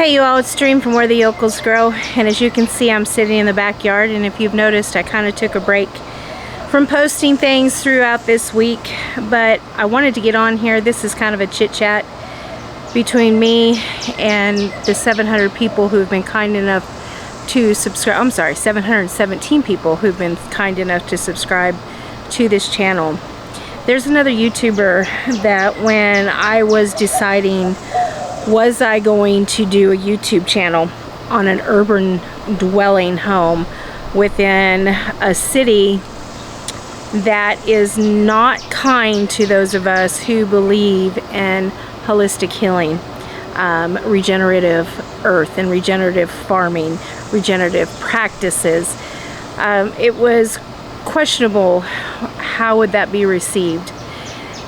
Hey you all, it's Dream from Where the Yokels Grow, and as you can see I'm sitting in the backyard, and if you've noticed I kind of took a break from posting things throughout this week, but I wanted to get on here. This is kind of a chit chat between me and the 700 people who've been kind enough to subscribe. I'm sorry, 717 people who've been kind enough to subscribe to this channel. There's another YouTuber that when I was deciding was I going to do a YouTube channel on an urban dwelling home within a city that is not kind to those of us who believe in holistic healing, regenerative earth and regenerative farming, regenerative practices. It was questionable how would that be received.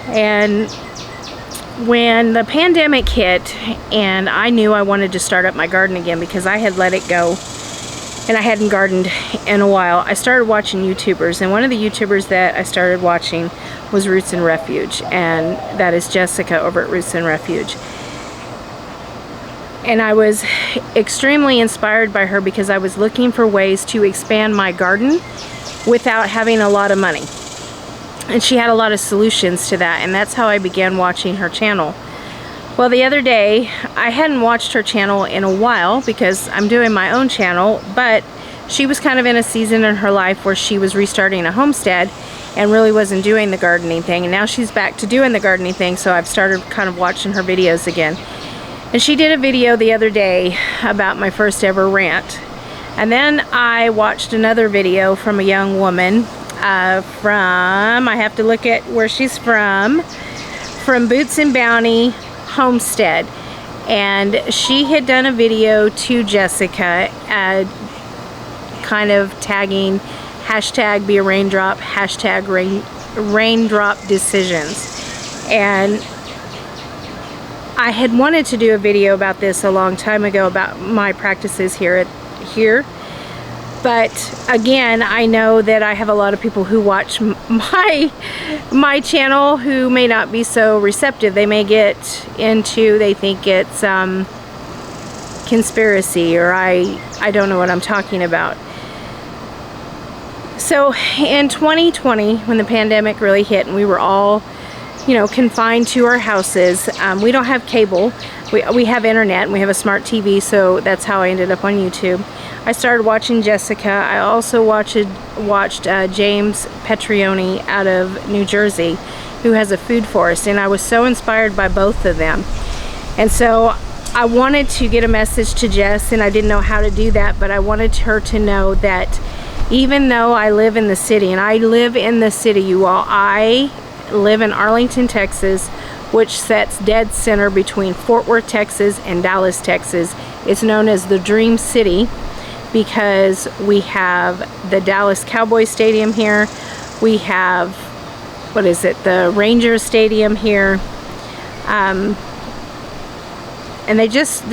And when the pandemic hit and I knew I wanted to start up my garden again because I had let it go and I hadn't gardened in a while, I started watching YouTubers, and one of the YouTubers that I started watching was Roots and Refuge, and that is Jessica over at Roots and Refuge. And I was extremely inspired by her because I was looking for ways to expand my garden without having a lot of money. And she had a lot of solutions to that, and that's how I began watching her channel. Well, the other day, I hadn't watched her channel in a while because I'm doing my own channel, but she was kind of in a season in her life where she was restarting a homestead and really wasn't doing the gardening thing, and now she's back to doing the gardening thing, so I've started kind of watching her videos again. And she did a video the other day about my first ever rant. And then I watched another video from a young woman I have to look at where she's from Boots and Bounty Homestead, and she had done a video to Jessica kind of tagging hashtag be a raindrop, hashtag raindrop decisions. And I had wanted to do a video about this a long time ago about my practices here. But again, I know that I have a lot of people who watch my channel who may not be so receptive. They may get into, they think it's conspiracy, or I don't know what I'm talking about. So in 2020, when the pandemic really hit and we were all, confined to our houses, we don't have cable. We have internet and we have a smart TV, so that's how I ended up on YouTube. I started watching Jessica. I also watched James Petrioni out of New Jersey, who has a food forest, and I was so inspired by both of them. And so I wanted to get a message to Jess, and I didn't know how to do that, but I wanted her to know that even though I live in the city, and I live in the city, you all, I live in Arlington, Texas, which sits dead center between Fort Worth, Texas and Dallas, Texas. It's known as the Dream City because we have the Dallas Cowboys Stadium here. We have, the Rangers Stadium here. And they're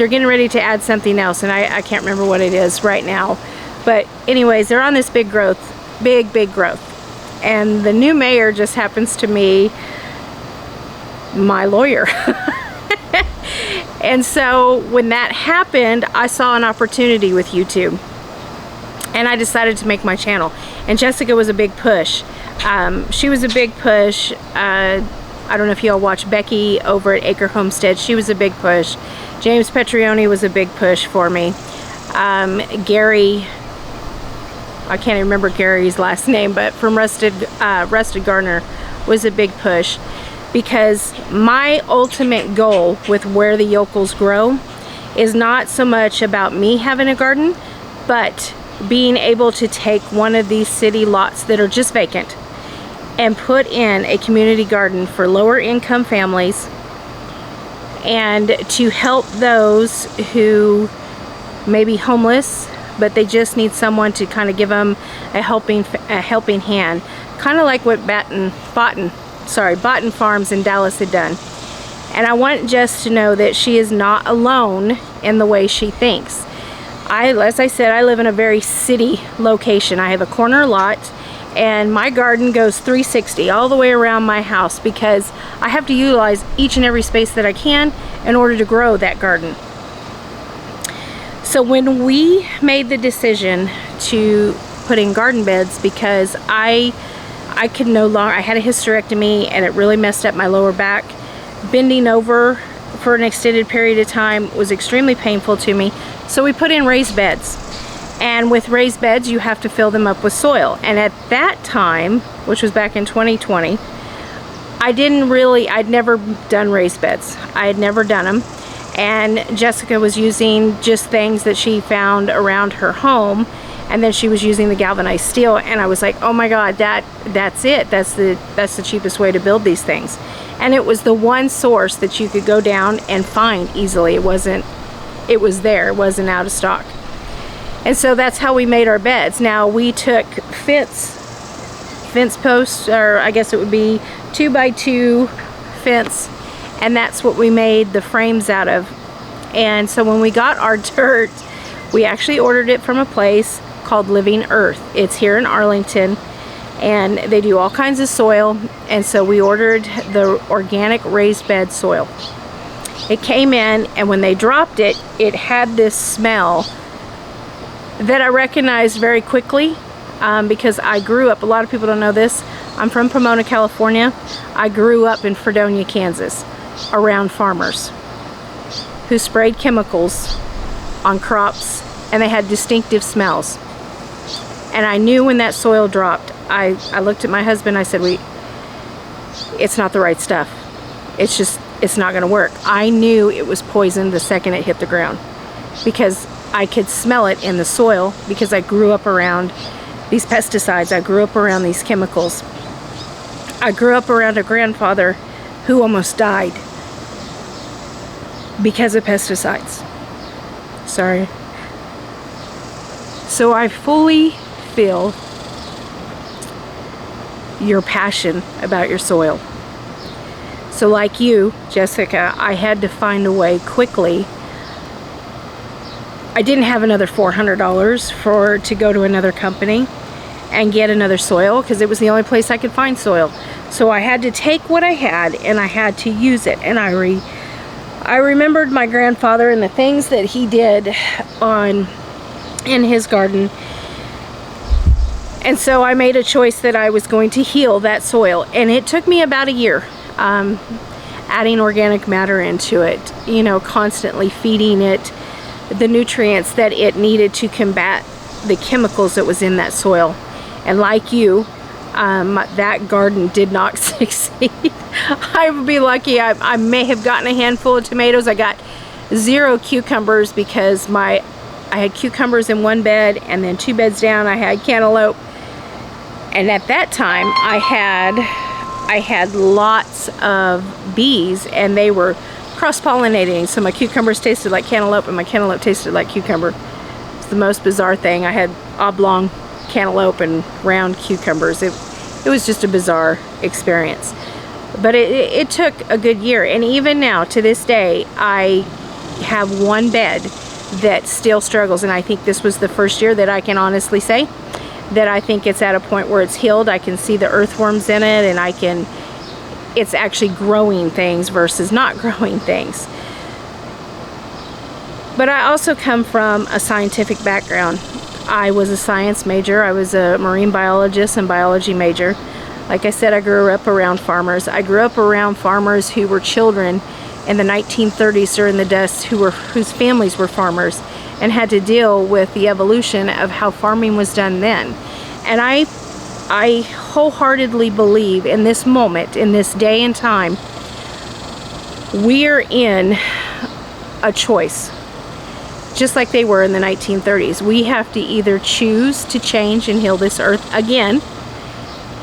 getting ready to add something else, and I can't remember what it is right now. But anyways, they're on this big growth. And the new mayor just happens to be my lawyer. And so when that happened, I saw an opportunity with YouTube, and I decided to make my channel. And Jessica was a big push. She was a big push. I don't know if y'all watch Becky over at Acre Homestead. She was a big push. James Petrioni was a big push for me. Gary, I can't even remember Gary's last name, but from Rusted Gardener was a big push. Because my ultimate goal with Where the Yokels Grow is not so much about me having a garden, but being able to take one of these city lots that are just vacant and put in a community garden for lower income families, and to help those who may be homeless, but they just need someone to kind of give them a helping hand, kind of like what Botten Farms in Dallas had done. And I want Jess to know that she is not alone in the way she thinks. As I said, I live in a very city location. I have a corner lot, and my garden goes 360 all the way around my house because I have to utilize each and every space that I can in order to grow that garden. So when we made the decision to put in garden beds, because I could no longer, I had a hysterectomy and it really messed up my lower back. Bending over for an extended period of time was extremely painful to me. So we put in raised beds. And with raised beds, you have to fill them up with soil. And at that time, which was back in 2020, I'd never done raised beds. I had never done them. And Jessica was using just things that she found around her home. And then she was using the galvanized steel. And I was like, oh my God, that's it. That's the cheapest way to build these things. And it was the one source that you could go down and find easily. It was there, it wasn't out of stock. And so that's how we made our beds. Now we took fence posts, or I guess it would be 2x2 fence, and that's what we made the frames out of. And so when we got our dirt, we actually ordered it from a place called Living Earth. It's here in Arlington, and they do all kinds of soil. And so we ordered the organic raised bed soil. It came in, and when they dropped it, it had this smell that I recognized very quickly, because I grew up, a lot of people don't know this, I'm from Pomona, California. I grew up in Fredonia, Kansas, around farmers who sprayed chemicals on crops, and they had distinctive smells. And I knew when that soil dropped, I looked at my husband, I said, it's not the right stuff. It's not gonna work. I knew it was poison the second it hit the ground, because I could smell it in the soil, because I grew up around these pesticides. I grew up around these chemicals. I grew up around a grandfather who almost died because of pesticides. Sorry. So I fully feel your passion about your soil. So like you, Jessica, I had to find a way quickly. I didn't have another $400 to go to another company and get another soil, because it was the only place I could find soil. So I had to take what I had and I had to use it. And I remembered my grandfather and the things that he did in his garden. And so I made a choice that I was going to heal that soil. And it took me about a year, adding organic matter into it, constantly feeding it the nutrients that it needed to combat the chemicals that was in that soil. And like you, that garden did not succeed. I would be lucky. I may have gotten a handful of tomatoes. I got 0 cucumbers, because I had cucumbers in one bed, and then 2 beds down I had cantaloupe. And at that time I had lots of bees, and they were cross-pollinating. So my cucumbers tasted like cantaloupe and my cantaloupe tasted like cucumber. It's the most bizarre thing. I had oblong cantaloupe and round cucumbers. It was just a bizarre experience. But it took a good year. And even now, to this day, I have one bed that still struggles. And I think this was the first year that I can honestly say that I think it's at a point where it's healed. I can see the earthworms in it, and it's actually growing things versus not growing things. But I also come from a scientific background. I was a science major. I was a marine biologist and biology major. Like I said, I grew up around farmers. I grew up around farmers who were children in the 1930s during the dust, whose families were farmers and had to deal with the evolution of how farming was done then. And I wholeheartedly believe in this moment, in this day and time, we're in a choice. Just like they were in the 1930s. We have to either choose to change and heal this earth again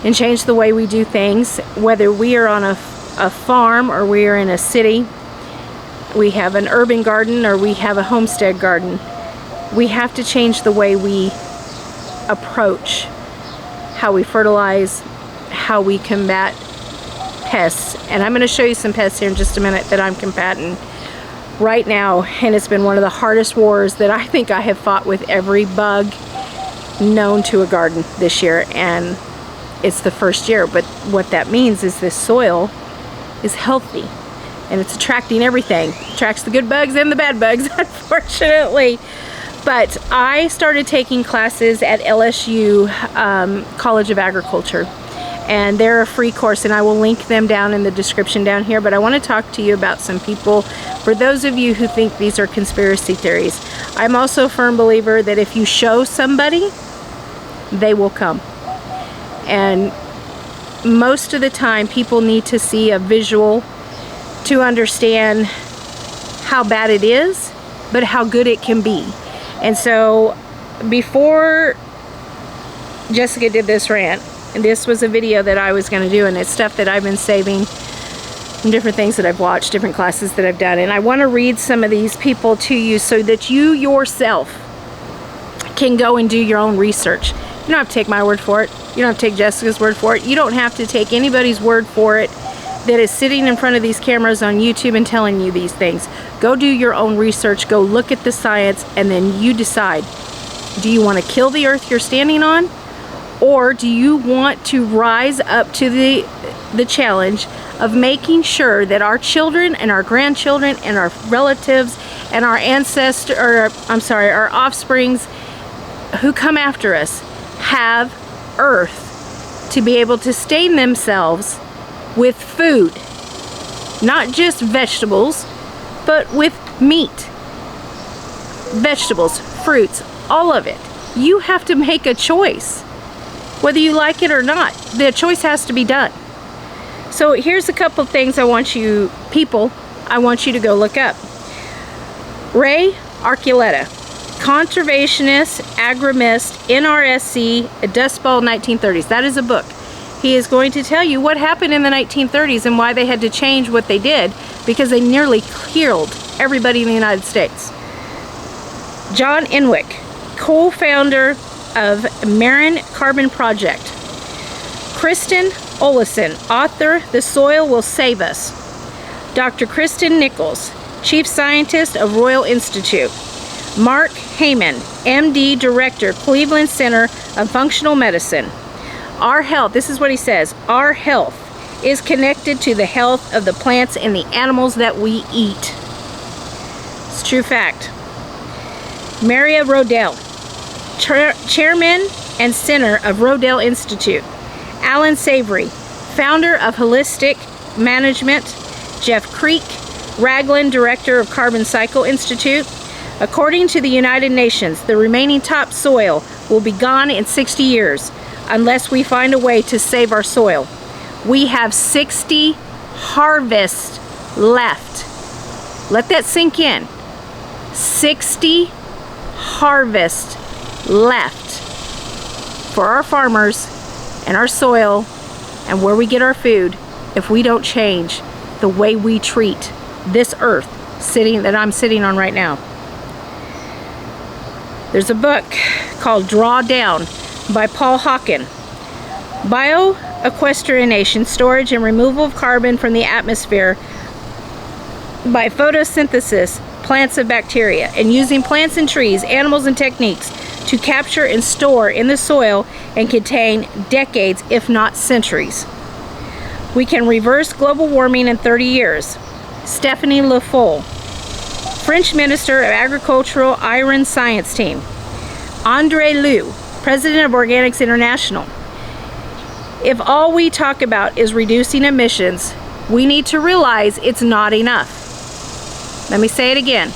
and change the way we do things, whether we are on a farm or we are in a city, we have an urban garden or we have a homestead garden. We have to change the way we approach how we fertilize, how we combat pests. And I'm going to show you some pests here in just a minute that I'm combating right now, and it's been one of the hardest wars that I think I have fought with every bug known to a garden this year, and it's the first year. But what that means is this soil is healthy and it's attracting everything. It attracts the good bugs and the bad bugs, unfortunately. But I started taking classes at LSU College of Agriculture, and they're a free course, and I will link them down in the description down here. But I want to talk to you about some people, for those of you who think these are conspiracy theories. I'm also a firm believer that if you show somebody, they will come. And most of the time people need to see a visual to understand how bad it is, but how good it can be. And so before Jessica did this rant, and this was a video that I was going to do, and it's stuff that I've been saving from different things that I've watched, different classes that I've done, and I want to read some of these people to you so that you yourself can go and do your own research. You don't have to take my word for it. You don't have to take Jessica's word for it. You don't have to take anybody's word for it that is sitting in front of these cameras on YouTube and telling you these things. Go do your own research, go look at the science, and then you decide, do you want to kill the earth you're standing on, or do you want to rise up to the challenge of making sure that our children and our grandchildren and our relatives and our ancestors, or I'm sorry, our offsprings who come after us have earth to be able to sustain themselves with food, not just vegetables, but with meat, vegetables, fruits, all of it. You have to make a choice, whether you like it or not. The choice has to be done. So here's a couple of things I want you to go look up. Ray Archuleta, conservationist, agrimist, NRSC, Dust Bowl 1930s. That is a book. He is going to tell you what happened in the 1930s and why they had to change what they did, because they nearly killed everybody in the United States. John Invoke, co-founder of Marin Carbon Project. Kristen Olesen, author, The Soil Will Save Us. Dr. Kristen Nichols, chief scientist of Royal Institute. Mark Heyman, MD, director, Cleveland Center of Functional Medicine. Our health, this is what he says, our health is connected to the health of the plants and the animals that we eat. It's a true fact. Maria Rodell, chairman and center of Rodell Institute. Alan Savory, founder of Holistic Management. Jeff Creek, Raglan, director of Carbon Cycle Institute. According to the United Nations, the remaining topsoil will be gone in 60 years unless we find a way to save our soil. We have 60 harvests left. Let that sink in. 60 harvests left for our farmers and our soil and where we get our food if we don't change the way we treat this earth that I'm sitting on right now. There's a book called Draw Down by Paul Hawken. Bioequestrination, storage and removal of carbon from the atmosphere by photosynthesis, plants of bacteria, and using plants and trees, animals and techniques to capture and store in the soil and contain decades, if not centuries. We can reverse global warming in 30 years. Stephanie Le Foll, French Minister of Agricultural Iron Science Team. Andre Liu, President of Organics International. If all we talk about is reducing emissions, we need to realize it's not enough. Let me say it again.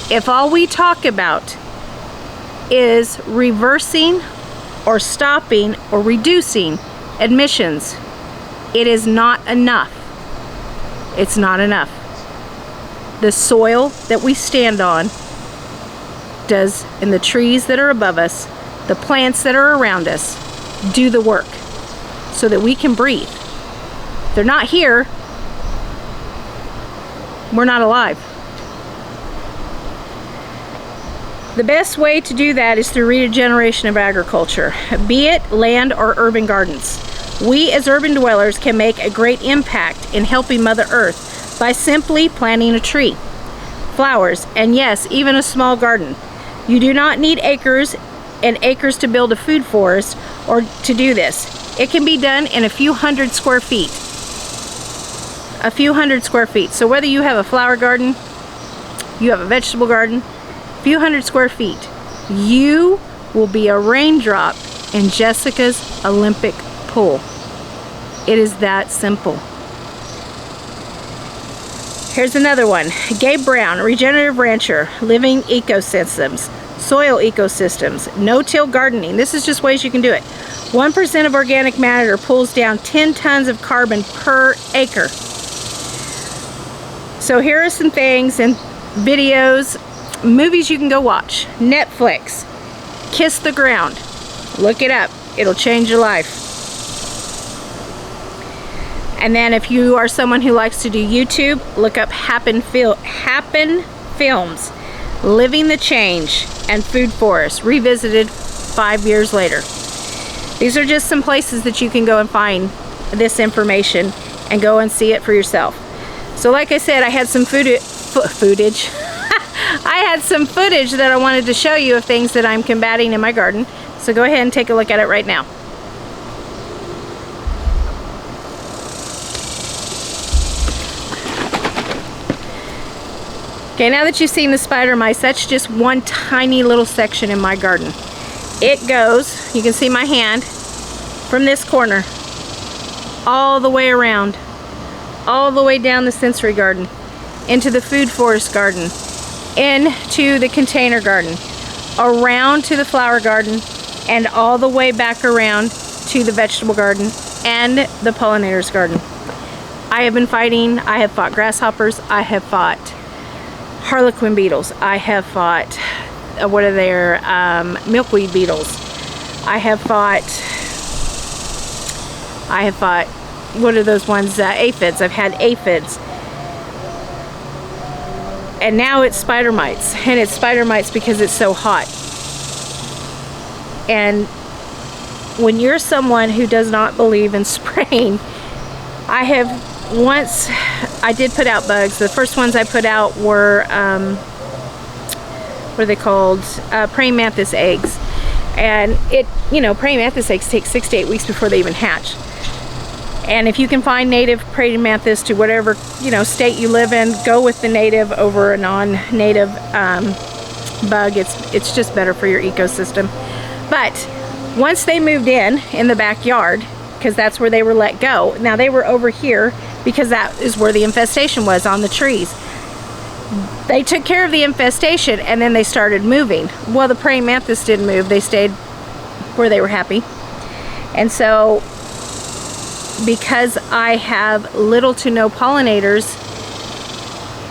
If all we talk about is reversing or stopping or reducing emissions, it is not enough. It's not enough. The soil that we stand on does, and the trees that are above us, the plants that are around us, do the work so that we can breathe. If they're not here, we're not alive. The best way to do that is through regeneration of agriculture, be it land or urban gardens. We as urban dwellers can make a great impact in helping Mother Earth by simply planting a tree, flowers, and yes, even a small garden. You do not need acres and acres to build a food forest or to do this. It can be done in a few hundred square feet. A few hundred square feet. So whether you have a flower garden, you have a vegetable garden, a few hundred square feet, you will be a raindrop in Jessica's Olympic pool. It is that simple. Here's another one. Gabe Brown, regenerative rancher, living ecosystems, soil ecosystems, no-till gardening. This is just ways you can do it. 1% of organic matter pulls down 10 tons of carbon per acre. So here are some things and videos, movies you can go watch. Netflix, Kiss the Ground. Look it up. It'll change your life. And then if you are someone who likes to do YouTube, look up Happen Films, Living the Change, and Food Forest, revisited 5 years later. These are just some places that you can go and find this information and go and see it for yourself. So like I said, I had some footage. I had some footage that I wanted to show you of things that I'm combating in my garden. So go ahead and take a look at it right now. Okay, now that you've seen the spider mice, that's just one tiny little section in my garden. It goes, you can see my hand, from this corner, all the way around, all the way down the sensory garden, into the food forest garden, into the container garden, around to the flower garden, and all the way back around to the vegetable garden and the pollinators garden. I have been fighting, I have fought grasshoppers, I have fought harlequin beetles, I have fought, what are their, milkweed beetles. I have fought, what are those ones, aphids. I've had aphids. And now it's spider mites, and it's spider mites because it's so hot. And when you're someone who does not believe in spraying, I did put out bugs. The first ones I put out were, what are they called? Praying mantis eggs. And praying mantis eggs take 6 to 8 weeks before they even hatch. And if you can find native praying mantis to whatever, state you live in, go with the native over a non-native bug. It's just better for your ecosystem. But once they moved in the backyard, because that's where they were let go. Now they were over here because that is where the infestation was, on the trees. They took care of the infestation and then they started moving. Well, the praying mantis didn't move. They stayed where they were happy. And so, because I have little to no pollinators,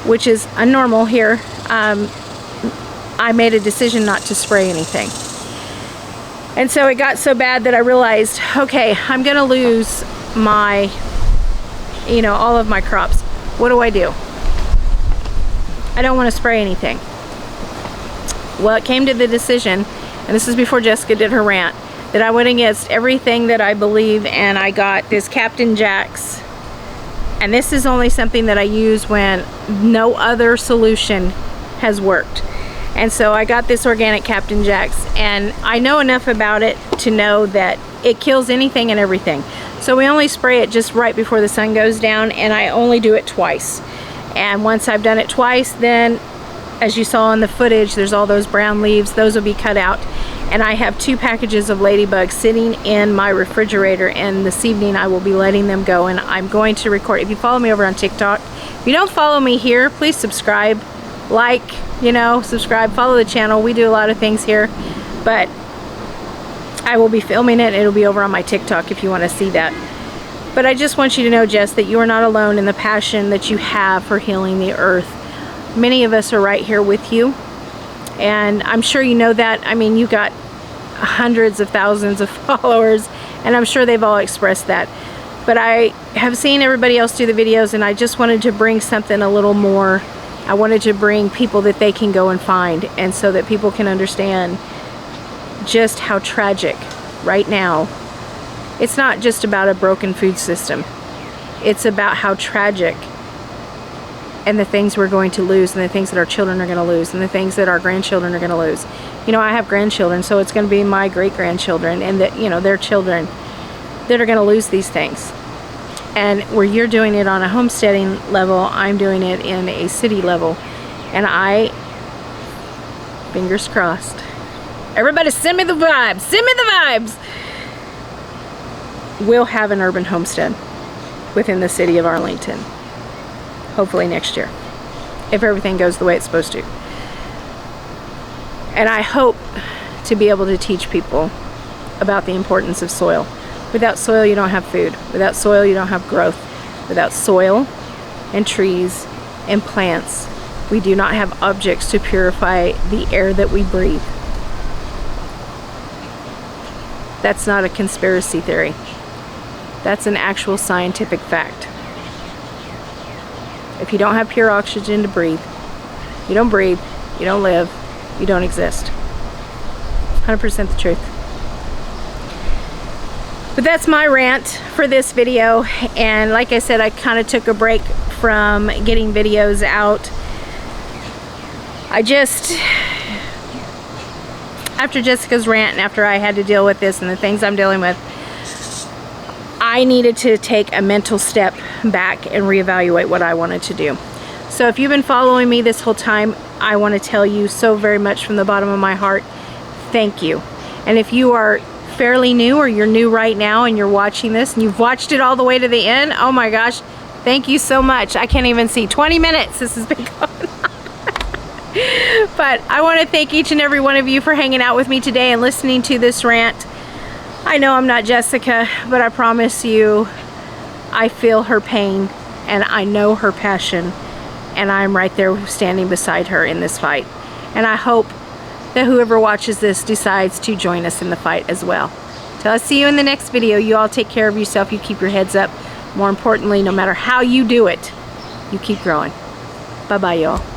which is unnormal here, I made a decision not to spray anything. And so it got so bad that I realized, okay, I'm gonna lose my, all of my crops. What do? I don't want to spray anything. Well, it came to the decision, and this is before Jessica did her rant, that I went against everything that I believe, and I got this Captain Jack's, and this is only something that I use when no other solution has worked. And so I got this organic Captain Jack's, and I know enough about it to know that it kills anything and everything. So we only spray it just right before the sun goes down, and I only do it twice. And once I've done it twice, then as you saw in the footage, there's all those brown leaves. Those will be cut out. And I have 2 packages of ladybugs sitting in my refrigerator, and this evening I will be letting them go, and I'm going to record. If you follow me over on TikTok, if you don't follow me here, please subscribe, like, subscribe, follow the channel. We do a lot of things here, but I will be filming it. It'll be over on my TikTok if you want to see that. But I just want you to know, Jess, that you are not alone in the passion that you have for healing the earth. Many of us are right here with you, and I'm sure you know that. I mean, you got hundreds of thousands of followers, and I'm sure they've all expressed that. But I have seen everybody else do the videos, and I just wanted to bring something a little more. I wanted to bring people that they can go and find, and so that people can understand just how tragic right now. It's not just about a broken food system. It's about how tragic, and the things we're going to lose, and the things that our children are going to lose, and the things that our grandchildren are going to lose. I have grandchildren, so it's going to be my great-grandchildren and their children that are going to lose these things. And where you're doing it on a homesteading level, I'm doing it in a city level. And I, fingers crossed, Everybody send me the vibes. Send me the vibes. We'll have an urban homestead within the city of Arlington. Hopefully next year, if everything goes the way it's supposed to. And I hope to be able to teach people about the importance of soil. Without soil, you don't have food. Without soil, you don't have growth. Without soil and trees and plants, we do not have objects to purify the air that we breathe. That's not a conspiracy theory. That's an actual scientific fact. If you don't have pure oxygen to breathe, you don't live, you don't exist. 100% the truth. But that's my rant for this video. And like I said, I kind of took a break from getting videos out. After Jessica's rant and after I had to deal with this and the things I'm dealing with, I needed to take a mental step back and reevaluate what I wanted to do. So if you've been following me this whole time, I want to tell you so very much from the bottom of my heart, thank you. And if you are fairly new or you're new right now and you're watching this and you've watched it all the way to the end, oh my gosh, thank you so much. I can't even see 20 minutes this has been going on. But I want to thank each and every one of you for hanging out with me today and listening to this rant. I know I'm not Jessica, but I promise you I feel her pain and I know her passion, and I'm right there standing beside her in this fight. And I hope that whoever watches this decides to join us in the fight as well. Till I see you in the next video, you all take care of yourself, you keep your heads up. More importantly, no matter how you do it, you keep growing. Bye-bye, y'all.